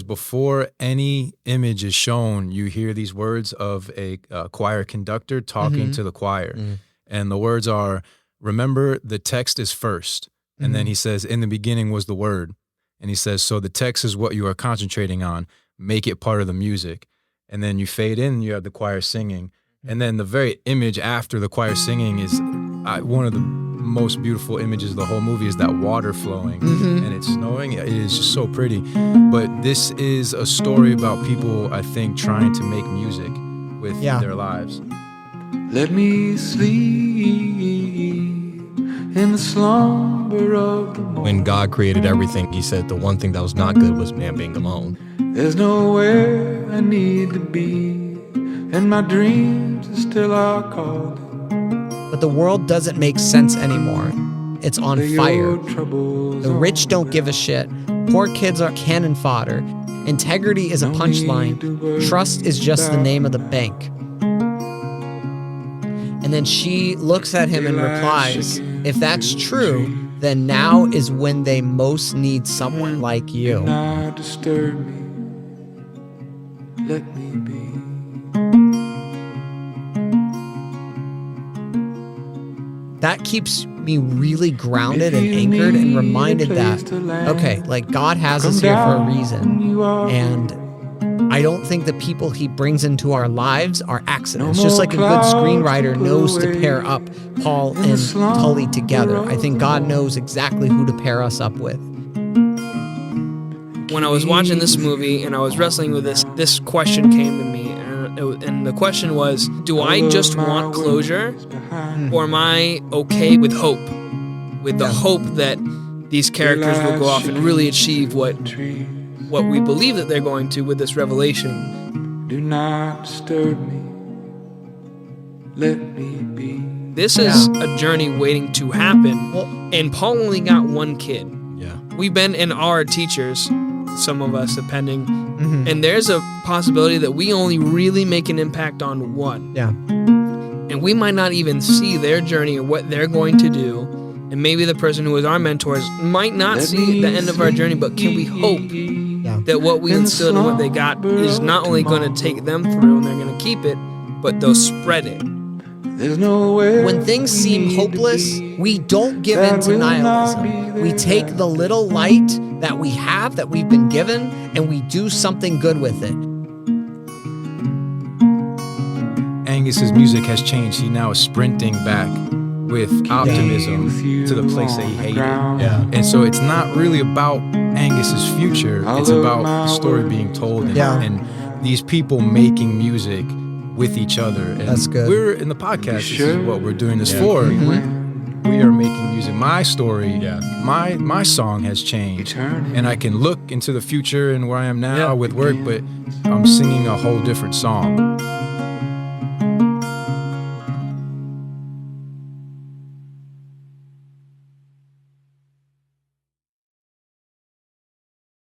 Before any image is shown, you hear these words of a choir conductor talking to the choir. And the words are, remember, the text is first. And then he says, in the beginning was the word. And he says, so the text is what you are concentrating on. Make it part of the music. And then you fade in, you have the choir singing. And then the very image after the choir singing is one of the most beautiful images of the whole movie, is that water flowing and it's snowing. It is just so pretty. But this is a story about people, I think, trying to make music with their lives. Let me sleep in the slumber of the morning. When God created everything, he said the one thing that was not good was man being alone. There's nowhere I need to be, and my dreams are still our calling. But the world doesn't make sense anymore. It's on fire. The rich don't give a shit. Poor kids are cannon fodder. Integrity is a punchline. Trust is just the name of the bank. And then she looks at him and replies, if that's true, then now is when they most need someone like you. Do not disturb me. Let me be. That keeps me really grounded and anchored and reminded that, okay, like God has us here for a reason. And I don't think the people he brings into our lives are accidents. Just like a good screenwriter knows to pair up Paul and Tully together. I think God knows exactly who to pair us up with. When I was watching this movie and I was wrestling with this question came to me. And the question was, do I just want closure, or am I okay with hope? With the hope that these characters will go off and really achieve what we believe that they're going to with this revelation. Do not disturb me. Let me be. This is a journey waiting to happen. And Paul only got one kid. Yeah. We've been and are teachers, some of us depending. And there's a possibility that we only really make an impact on one. Yeah. And we might not even see their journey or what they're going to do. And maybe the person who is our mentors might not see the end of our journey, but can we hope that what we instilled and what they got is not only going to take them through and they're going to keep it, but they'll spread it. When things seem hopeless, we don't give in to nihilism. We take the little light that we have, that we've been given, and we do something good with it. Angus's music has changed. He now is sprinting back with optimism to the place that he hated. Yeah. And so it's not really about Angus's future. It's about the story being told and these people making music with each other. And that's good. We're in the podcast. This is what we're doing this for. We are making music. My story, my song has changed. And I can look into the future and where I am now with work, but I'm singing a whole different song.